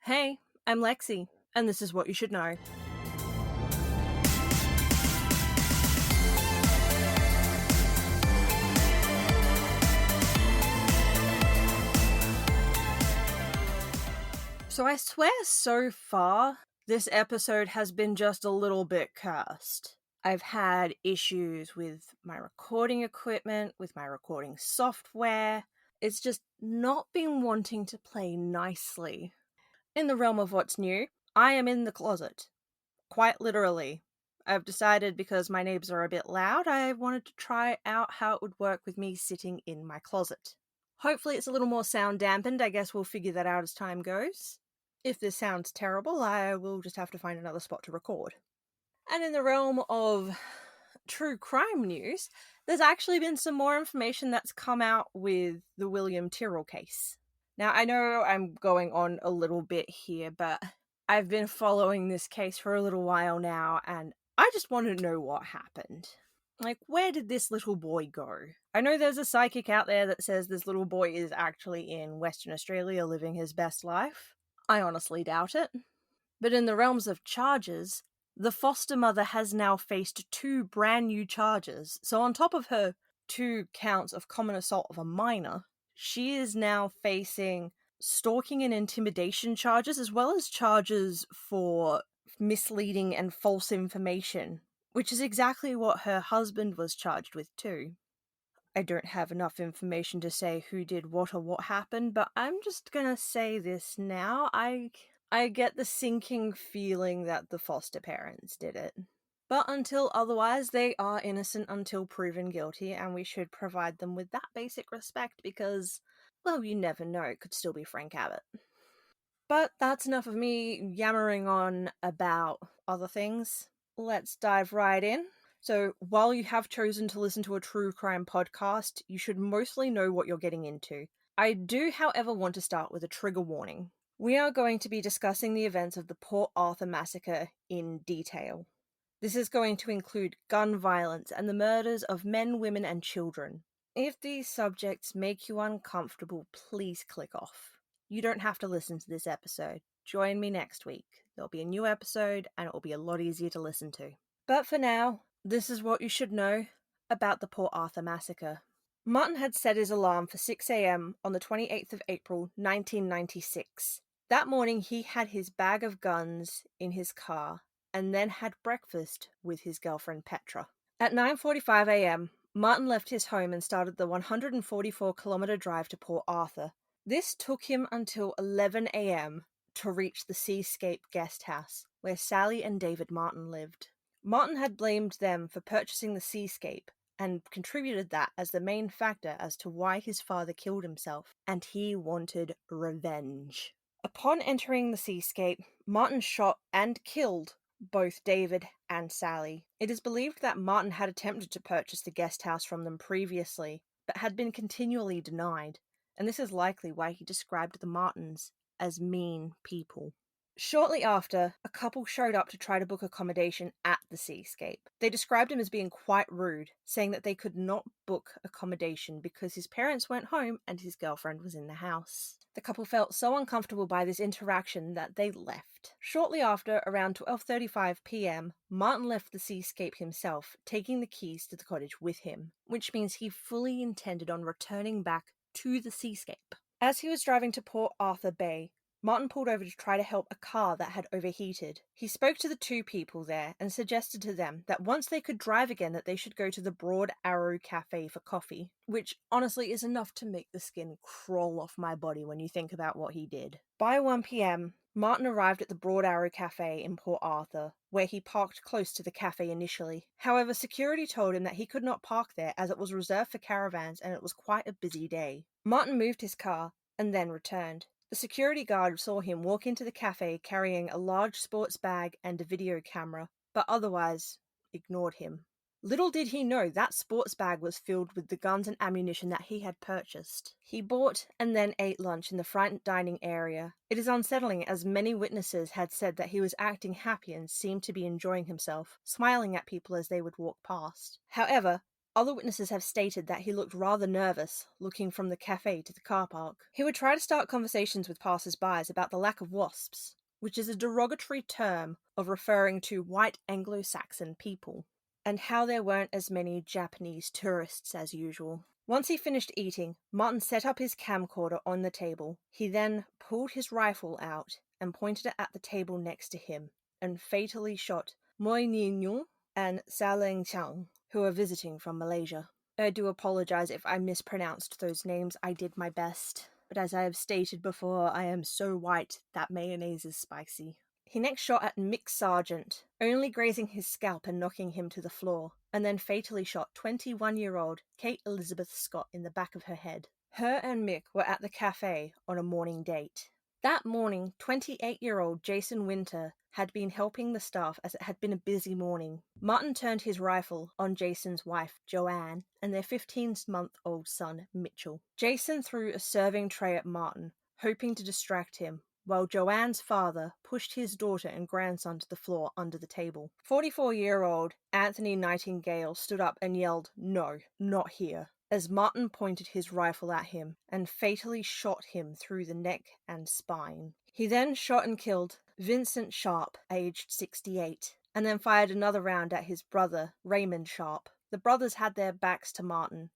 Hey, I'm Lexi, and this is what you should know. So I swear so far, this episode has been just a little bit cursed. I've had issues with my recording equipment, with my recording software. It's just not been wanting to play nicely. In the realm of what's new, I am in the closet. Quite literally. I've decided because my neighbors are a bit loud, I wanted to try out how it would work with me sitting in my closet. Hopefully it's a little more sound dampened. I guess we'll figure that out as time goes. If this sounds terrible, I will just have to find another spot to record. And in the realm of true crime news, there's actually been some more information that's come out with the William Tyrrell case. Now, I know I'm going on a little bit here, but I've been following this case for a little while now, and I just want to know what happened. Like, where did this little boy go? I know there's a psychic out there that says this little boy is actually in Western Australia living his best life. I honestly doubt it. But in the realms of charges, the foster mother has now faced 2 brand new charges. So on top of her 2 counts of common assault of a minor, she is now facing stalking and intimidation charges, as well as charges for misleading and false information, which is exactly what her husband was charged with too. I don't have enough information to say who did what or what happened, but I'm just gonna say this now. I get the sinking feeling that the foster parents did it. But until otherwise, they are innocent until proven guilty, and we should provide them with that basic respect because, well, you never know, it could still be Frank Abbott. But that's enough of me yammering on about other things. Let's dive right in. So, while you have chosen to listen to a true crime podcast, you should mostly know what you're getting into. I do, however, want to start with a trigger warning. We are going to be discussing the events of the Port Arthur Massacre in detail. This is going to include gun violence and the murders of men, women, and children. If these subjects make you uncomfortable, please click off. You don't have to listen to this episode. Join me next week. There'll be a new episode, and it will be a lot easier to listen to. But for now, this is what you should know about the Port Arthur Massacre. Martin had set his alarm for 6 a.m. on the 28th of April, 1996. That morning, he had his bag of guns in his car and then had breakfast with his girlfriend Petra. At 9:45 a.m., Martin left his home and started the 144-kilometer drive to Port Arthur. This took him until 11 a.m. to reach the Seascape guest house, where Sally and David Martin lived. Martin had blamed them for purchasing the Seascape and contributed that as the main factor as to why his father killed himself, and he wanted revenge. Upon entering the Seascape, Martin shot and killed both David and Sally. It is believed that Martin had attempted to purchase the guest house from them previously, but had been continually denied, and this is likely why he described the Martins as mean people. Shortly after, a couple showed up to try to book accommodation at the Seascape. They described him as being quite rude, saying that they could not book accommodation because his parents went home and his girlfriend was in the house. The couple felt so uncomfortable by this interaction that they left. Shortly after, around 12:35 p.m., Martin left the Seascape himself, taking the keys to the cottage with him, which means he fully intended on returning back to the Seascape. As he was driving to Port Arthur Bay, Martin pulled over to try to help a car that had overheated. He spoke to the 2 people there and suggested to them that once they could drive again that they should go to the Broad Arrow Cafe for coffee, which honestly is enough to make the skin crawl off my body when you think about what he did. By 1 p.m, Martin arrived at the Broad Arrow Cafe in Port Arthur, where he parked close to the cafe initially. However, security told him that he could not park there as it was reserved for caravans and it was quite a busy day. Martin moved his car and then returned. The security guard saw him walk into the cafe carrying a large sports bag and a video camera, but otherwise ignored him. Little did he know that sports bag was filled with the guns and ammunition that he had purchased. He bought and then ate lunch in the front dining area. It is unsettling as many witnesses had said that he was acting happy and seemed to be enjoying himself, smiling at people as they would walk past. However, Other witnesses have stated that he looked rather nervous, looking from the cafe to the car park. He would try to start conversations with passers-by about the lack of wasps, which is a derogatory term of referring to white Anglo-Saxon people, and how there weren't as many Japanese tourists as usual. Once he finished eating, Martin set up his camcorder on the table. He then pulled his rifle out and pointed it at the table next to him, and fatally shot Moi Ninyong and Saleng Chang, who were visiting from Malaysia. I do apologize if I mispronounced those names. I did my best. But as I have stated before, I am so white that mayonnaise is spicy. He next shot at Mick Sargent, only grazing his scalp and knocking him to the floor, and then fatally shot 21-year-old Kate Elizabeth Scott in the back of her head. Her and Mick were at the cafe on a morning date. That morning, 28-year-old Jason Winter had been helping the staff as it had been a busy morning. Martin turned his rifle on Jason's wife, Joanne, and their 15-month-old son, Mitchell. Jason threw a serving tray at Martin, hoping to distract him, while Joanne's father pushed his daughter and grandson to the floor under the table. 44-year-old Anthony Nightingale stood up and yelled, "No, not here," as Martin pointed his rifle at him and fatally shot him through the neck and spine. He then shot and killed Vincent Sharp, aged 68, and then fired another round at his brother, Raymond Sharp. The brothers had their backs to Martin,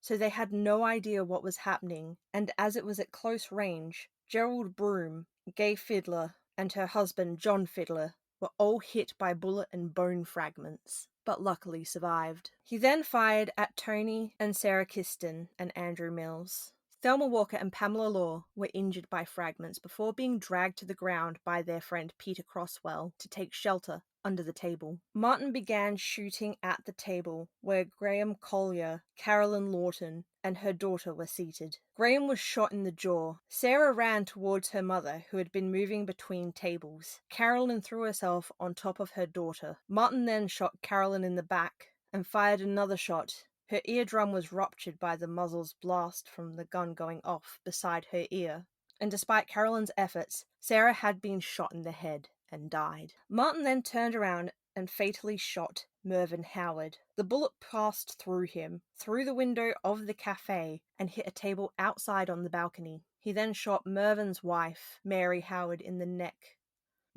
so they had no idea what was happening, and as it was at close range, Gerald Broom, Gay Fiddler, and her husband John Fiddler were all hit by bullet and bone fragments, but luckily survived. He then fired at Tony and Sarah Kiston and Andrew Mills. Thelma Walker and Pamela Law were injured by fragments before being dragged to the ground by their friend Peter Crosswell to take shelter under the table. Martin began shooting at the table where Graham Collier, Carolyn Lawton, and her daughter were seated. Graham was shot in the jaw. Sarah ran towards her mother, who had been moving between tables. Carolyn threw herself on top of her daughter. Martin then shot Carolyn in the back and fired another shot. Her eardrum was ruptured by the muzzle's blast from the gun going off beside her ear, and despite Carolyn's efforts, Sarah had been shot in the head and died. Martin then turned around and fatally shot Mervyn Howard. The bullet passed through him, through the window of the cafe, and hit a table outside on the balcony. He then shot Mervyn's wife, Mary Howard, in the neck.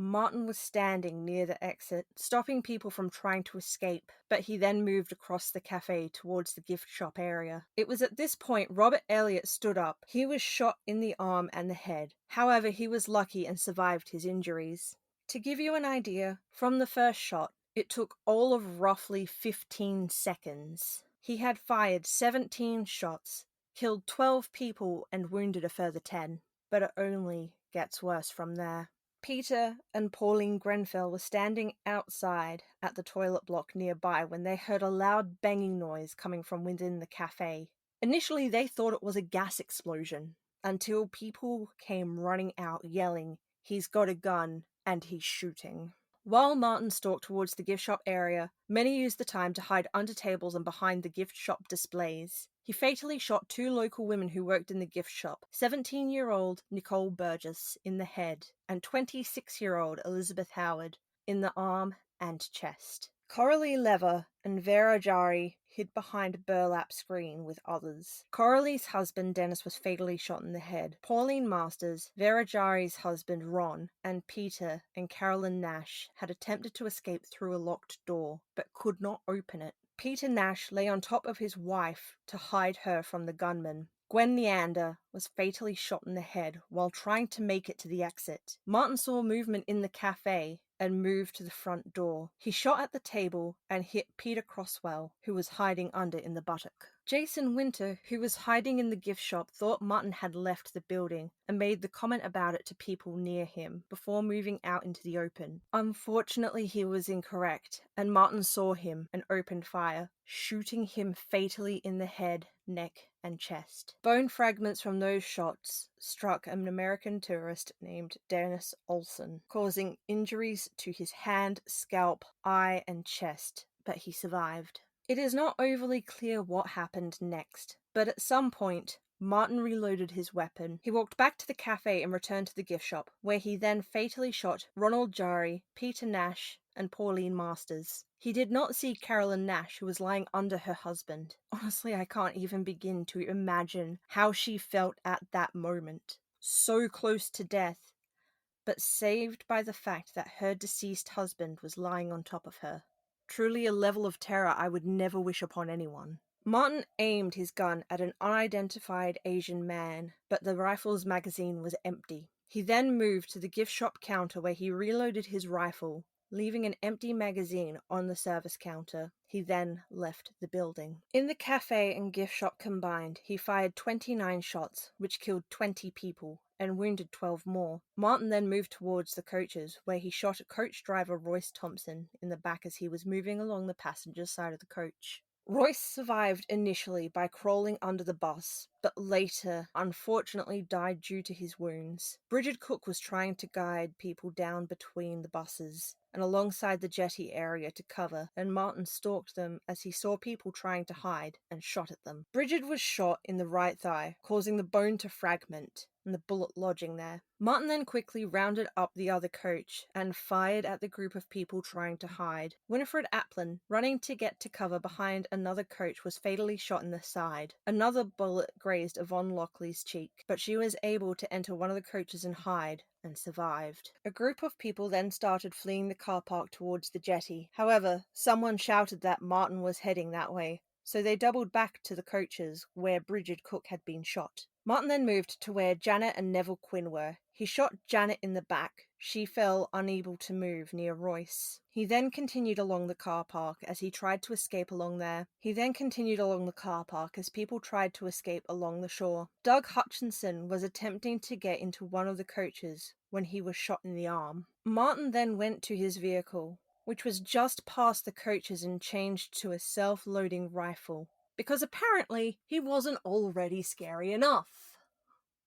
Martin was standing near the exit, stopping people from trying to escape, but he then moved across the cafe towards the gift shop area. It was at this point Robert Elliott stood up. He was shot in the arm and the head. However, he was lucky and survived his injuries. To give you an idea, from the first shot, it took all of roughly 15 seconds. He had fired 17 shots, killed 12 people and wounded a further 10, but it only gets worse from there. Peter and Pauline Grenfell were standing outside at the toilet block nearby when they heard a loud banging noise coming from within the cafe. Initially, they thought it was a gas explosion, until people came running out yelling, "He's got a gun and he's shooting." While Martin stalked towards the gift shop area, many used the time to hide under tables and behind the gift shop displays. He fatally shot 2 local women who worked in the gift shop, 17-year-old Nicole Burgess in the head and 26-year-old Elizabeth Howard in the arm and chest. Coralie Lever and Vera Jari hid behind a burlap screen with others. Coralie's husband Dennis was fatally shot in the head. Pauline Masters, Vera Jari's husband Ron, and Peter and Carolyn Nash had attempted to escape through a locked door, but could not open it. Peter Nash lay on top of his wife to hide her from the gunman. Gwen Neander was fatally shot in the head while trying to make it to the exit. Martin saw movement in the cafe and moved to the front door. He shot at the table and hit Peter Crosswell, who was hiding under in the buttock. Jason Winter, who was hiding in the gift shop, thought Martin had left the building and made the comment about it to people near him before moving out into the open. Unfortunately, he was incorrect, and Martin saw him and opened fire, shooting him fatally in the head, neck, and chest. Bone fragments from those shots struck an American tourist named Dennis Olson, causing injuries to his hand, scalp, eye, and chest, but he survived. It is not overly clear what happened next, but at some point, Martin reloaded his weapon. He walked back to the cafe and returned to the gift shop, where he then fatally shot Ronald Jari, Peter Nash, and Pauline Masters. He did not see Carolyn Nash, who was lying under her husband. Honestly, I can't even begin to imagine how she felt at that moment. So close to death, but saved by the fact that her deceased husband was lying on top of her. Truly a level of terror I would never wish upon anyone. Martin aimed his gun at an unidentified Asian man, but the rifle's magazine was empty. He then moved to the gift shop counter where he reloaded his rifle, leaving an empty magazine on the service counter. He then left the building. In the cafe and gift shop combined, he fired 29 shots, which killed 20 people and wounded 12 more. Martin then moved towards the coaches, where he shot a coach driver Royce Thompson in the back as he was moving along the passenger side of the coach. Royce survived initially by crawling under the bus, but later unfortunately died due to his wounds. Bridget Cook was trying to guide people down between the buses and alongside the jetty area to cover, and Martin stalked them as he saw people trying to hide and shot at them. Bridget was shot in the right thigh, causing the bone to fragment and the bullet lodging there. Martin then quickly rounded up the other coach and fired at the group of people trying to hide. Winifred Applin, running to get to cover behind another coach, was fatally shot in the side. Another bullet grazed Yvonne Lockley's cheek, but she was able to enter one of the coaches and hide, and survived. A group of people then started fleeing the car park towards the jetty. However, someone shouted that Martin was heading that way, so they doubled back to the coaches where Bridget Cook had been shot. Martin then moved to where Janet and Neville Quinn were. He shot Janet in the back. She fell unable to move near Royce. He then continued along the car park as he tried to escape along there. As people tried to escape along the shore. Doug Hutchinson was attempting to get into one of the coaches when he was shot in the arm. Martin then went to his vehicle, which was just past the coaches, and changed to a self-loading rifle, because apparently he wasn't already scary enough.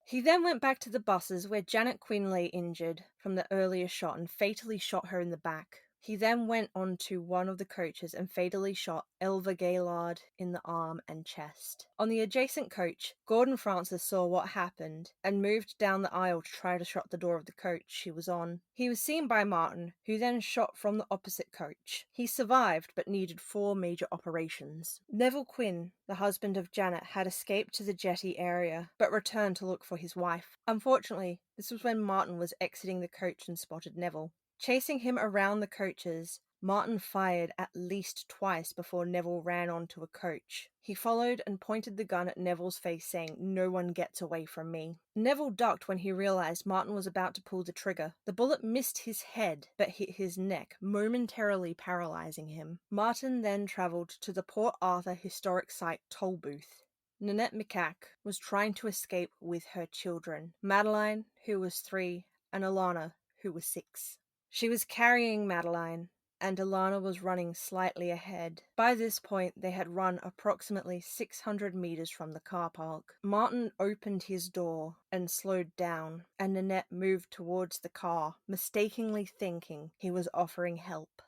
He then went back to the buses where Janet Quinn lay injured from the earlier shot and fatally shot her in the back. He then went on to one of the coaches and fatally shot Elva Gaylord in the arm and chest. On the adjacent coach, Gordon Francis saw what happened and moved down the aisle to try to shut the door of the coach he was on. He was seen by Martin, who then shot from the opposite coach. He survived but needed 4 major operations. Neville Quinn, the husband of Janet, had escaped to the jetty area but returned to look for his wife. Unfortunately, this was when Martin was exiting the coach and spotted Neville. Chasing him around the coaches, Martin fired at least twice before Neville ran onto a coach. He followed and pointed the gun at Neville's face, saying, "No one gets away from me." Neville ducked when he realized Martin was about to pull the trigger. The bullet missed his head, but hit his neck, momentarily paralyzing him. Martin then traveled to the Port Arthur Historic Site toll booth. Nanette McCack was trying to escape with her children, Madeline, who was 3, and Alana, who was 6. She was carrying Madeline, and Alana was running slightly ahead. By this point, they had run approximately 600 meters from the car park. Martin opened his door and slowed down, and Nanette moved towards the car, mistakenly thinking he was offering help.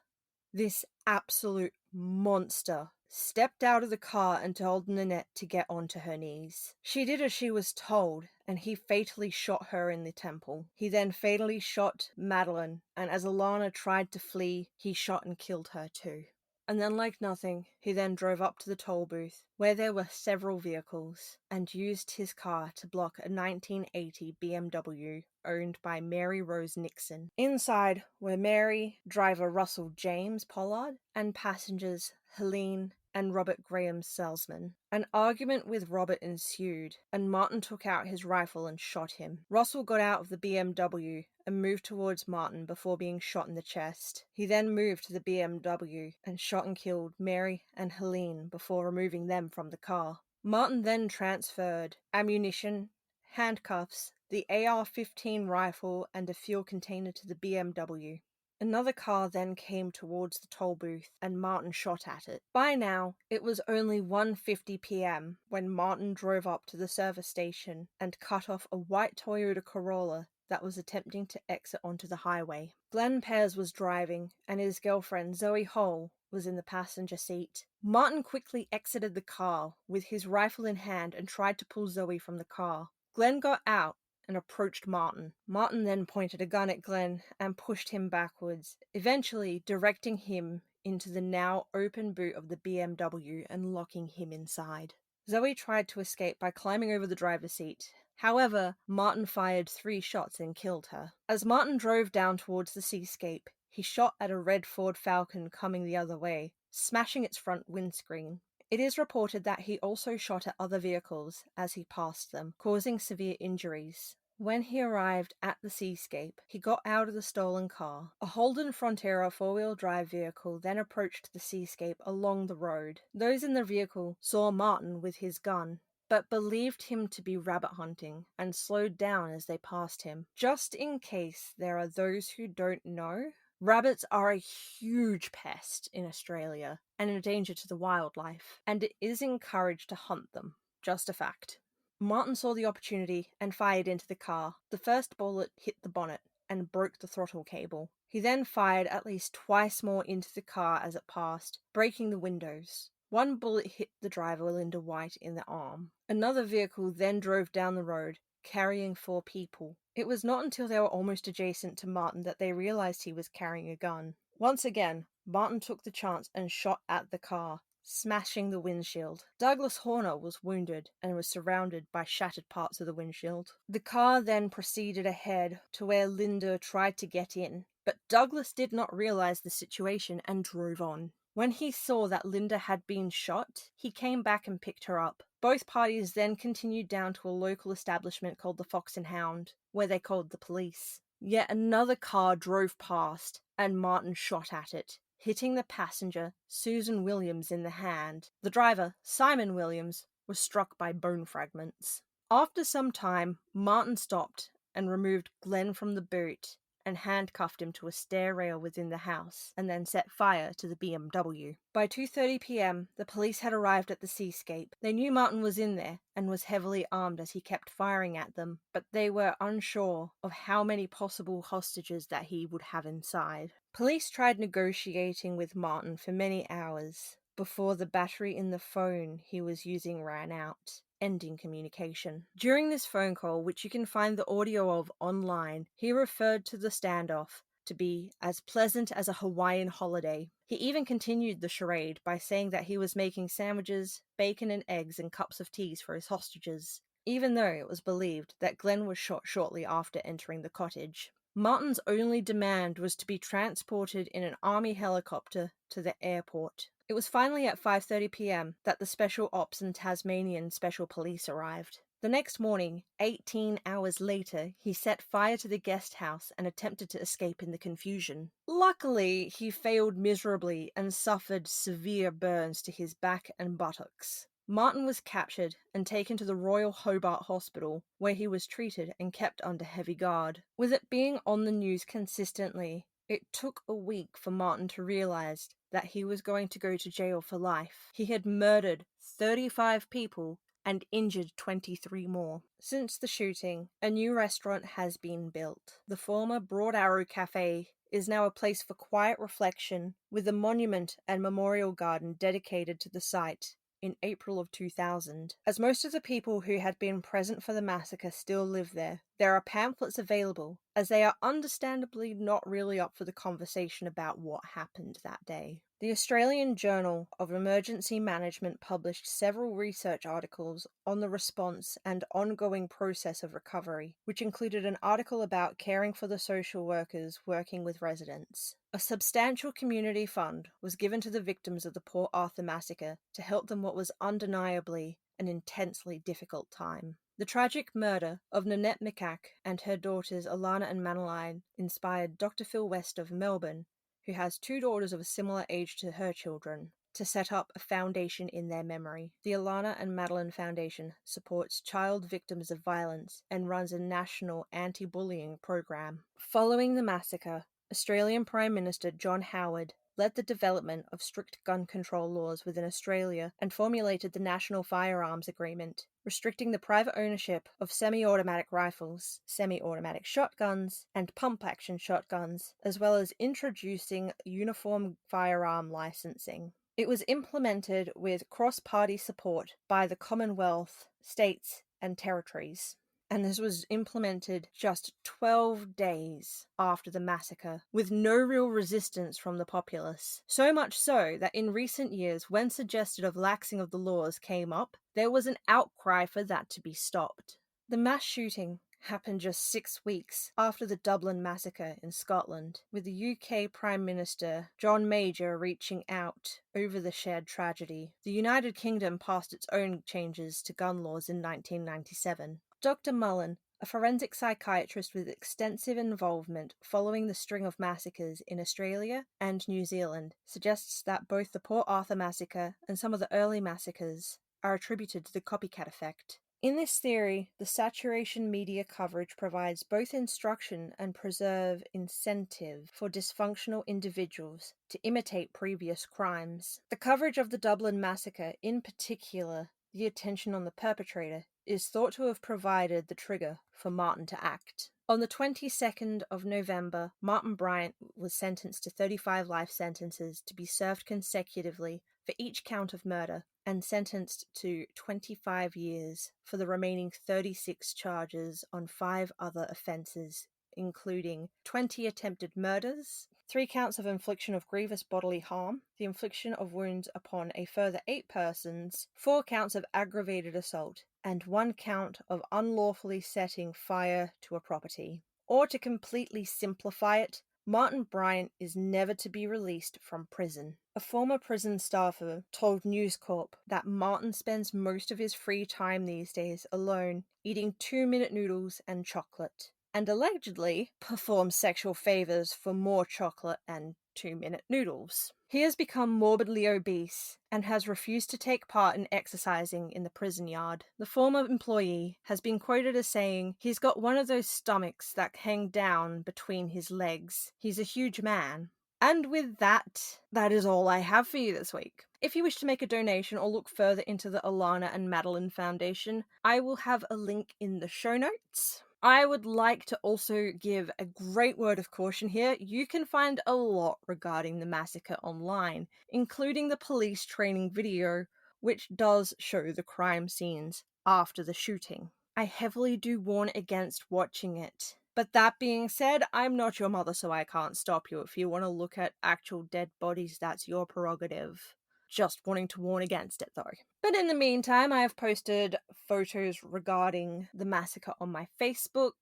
This absolute monster stepped out of the car and told Nanette to get onto her knees. She did as she was told, and he fatally shot her in the temple. He then fatally shot Madeline, and as Alana tried to flee, he shot and killed her too. And then, like nothing, he then drove up to the toll booth, where there were several vehicles, and used his car to block a 1980 BMW owned by Mary Rose Nixon. Inside were Mary, driver Russell James Pollard, and passengers Helene and Robert Graham Salzman. An argument with Robert ensued, and Martin took out his rifle and shot him. Russell got out of the BMW and moved towards Martin before being shot in the chest. He then moved to the BMW and shot and killed Mary and Helene before removing them from the car. Martin then transferred ammunition, handcuffs, the AR-15 rifle, and a fuel container to the BMW. Another car then came towards the toll booth, and Martin shot at it. By now, it was only 1:50 p.m. when Martin drove up to the service station and cut off a white Toyota Corolla that was attempting to exit onto the highway. Glenn Pears was driving, and his girlfriend, Zoe Hole, was in the passenger seat. Martin quickly exited the car with his rifle in hand and tried to pull Zoe from the car. Glenn got out and approached Martin. Martin then pointed a gun at Glenn and pushed him backwards, eventually directing him into the now open boot of the BMW and locking him inside. Zoe tried to escape by climbing over the driver's seat. However, Martin fired 3 shots and killed her. As Martin drove down towards the seascape, he shot at a red Ford Falcon coming the other way, smashing its front windscreen. It is reported that he also shot at other vehicles as he passed them, causing severe injuries. When he arrived at the seascape, he got out of the stolen car. A Holden Frontera 4-wheel drive vehicle then approached the seascape along the road. Those in the vehicle saw Martin with his gun, but believed him to be rabbit hunting and slowed down as they passed him. Just in case there are those who don't know, rabbits are a huge pest in Australia and a danger to the wildlife, and it is encouraged to hunt them. Just a fact. Martin saw the opportunity and fired into the car. The first bullet hit the bonnet and broke the throttle cable. He then fired at least twice more into the car as it passed, breaking the windows. One bullet hit the driver, Linda White, in the arm. Another vehicle then drove down the road, carrying 4 people. It was not until they were almost adjacent to Martin that they realized he was carrying a gun. Once again, Martin took the chance and shot at the car, smashing the windshield. Douglas Horner was wounded and was surrounded by shattered parts of the windshield. The car then proceeded ahead to where Linda tried to get in, but Douglas did not realize the situation and drove on. When he saw that Linda had been shot, he came back and picked her up. Both parties then continued down to a local establishment called the Fox and Hound, where they called the police. Yet another car drove past, and Martin shot at it, hitting the passenger, Susan Williams, in the hand. The driver, Simon Williams, was struck by bone fragments. After some time, Martin stopped and removed Glenn from the boot and handcuffed him to a stair rail within the house, and then set fire to the BMW. By 2:30 p.m., the police had arrived at the seascape. They knew Martin was in there and was heavily armed as he kept firing at them, but they were unsure of how many possible hostages that he would have inside. Police tried negotiating with Martin for many hours before the battery in the phone he was using ran out, ending communication. During this phone call, which you can find the audio of online, he referred to the standoff to be as pleasant as a Hawaiian holiday. He even continued the charade by saying that he was making sandwiches, bacon and eggs, and cups of teas for his hostages, even though it was believed that Glenn was shot shortly after entering the cottage. Martin's only demand was to be transported in an army helicopter to the airport. It was finally at 5:30 p.m. that the Special Ops and Tasmanian Special Police arrived. The next morning, 18 hours later, he set fire to the guest house and attempted to escape in the confusion. Luckily, he failed miserably and suffered severe burns to his back and buttocks. Martin was captured and taken to the Royal Hobart Hospital, where he was treated and kept under heavy guard. With it being on the news consistently, it took a week for Martin to realize that he was going to go to jail for life. He had murdered 35 people and injured 23 more. Since the shooting, a new restaurant has been built. The former Broad Arrow Cafe is now a place for quiet reflection, with a monument and memorial garden dedicated to the site in April of 2000. As most of the people who had been present for the massacre still live there are pamphlets available, as they are understandably not really up for the conversation about what happened that day. The Australian Journal of Emergency Management published several research articles on the response and ongoing process of recovery, which included an article about caring for the social workers working with residents. A substantial community fund was given to the victims of the Port Arthur massacre to help them what was undeniably an intensely difficult time. The tragic murder of Nanette McCack and her daughters Alana and Madeline inspired Dr. Phil West of Melbourne, who has 2 daughters of a similar age to her children, to set up a foundation in their memory. The Alana and Madeline Foundation supports child victims of violence and runs a national anti-bullying program. Following the massacre, Australian Prime Minister John Howard led the development of strict gun control laws within Australia and formulated the National Firearms Agreement, restricting the private ownership of semi-automatic rifles, semi-automatic shotguns, and pump-action shotguns, as well as introducing uniform firearm licensing. It was implemented with cross-party support by the Commonwealth, states, and territories. And this was implemented just 12 days after the massacre, with no real resistance from the populace. So much so that in recent years, when suggestion of laxing of the laws came up, there was an outcry for that to be stopped. The mass shooting happened just 6 weeks after the Dublin massacre in Scotland, with the UK Prime Minister John Major reaching out over the shared tragedy. The United Kingdom passed its own changes to gun laws in 1997. Dr. Mullen, a forensic psychiatrist with extensive involvement following the string of massacres in Australia and New Zealand, suggests that both the Port Arthur massacre and some of the early massacres are attributed to the copycat effect. In this theory, the saturation media coverage provides both instruction and preserve incentive for dysfunctional individuals to imitate previous crimes. The coverage of the Dublin massacre, in particular, the attention on the perpetrator, is thought to have provided the trigger for Martin to act. On the 22nd of November, Martin Bryant was sentenced to 35 life sentences to be served consecutively for each count of murder, and sentenced to 25 years for the remaining 36 charges on 5 other offences, including 20 attempted murders, 3 counts of infliction of grievous bodily harm, the infliction of wounds upon a further 8 persons, 4 counts of aggravated assault, and 1 count of unlawfully setting fire to a property. Or to completely simplify it, Martin Bryant is never to be released from prison. A former prison staffer told News Corp that Martin spends most of his free time these days alone, eating 2-minute noodles and chocolate, and allegedly performs sexual favors for more chocolate and 2-minute noodles. He has become morbidly obese and has refused to take part in exercising in the prison yard. The former employee has been quoted as saying, "He's got one of those stomachs that hang down between his legs. He's a huge man." And with that, that is all I have for you this week. If you wish to make a donation or look further into the Alana and Madeline Foundation, I will have a link in the show notes. I would like to also give a great word of caution here. You can find a lot regarding the massacre online, including the police training video, which does show the crime scenes after the shooting. I heavily do warn against watching it. But that being said, I'm not your mother, so I can't stop you. If you want to look at actual dead bodies, that's your prerogative. Just wanting to warn against it, though. But in the meantime, I have posted photos regarding the massacre on my Facebook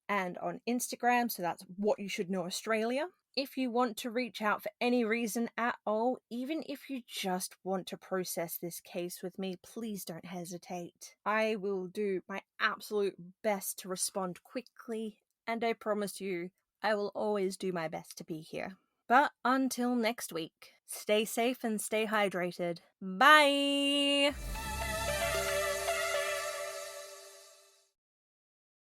and on Instagram, so that's What You Should Know Australia. If you want to reach out for any reason at all, even if you just want to process this case with me, please don't hesitate. I will do my absolute best to respond quickly, and I promise you, I will always do my best to be here. But until next week, stay safe and stay hydrated. Bye!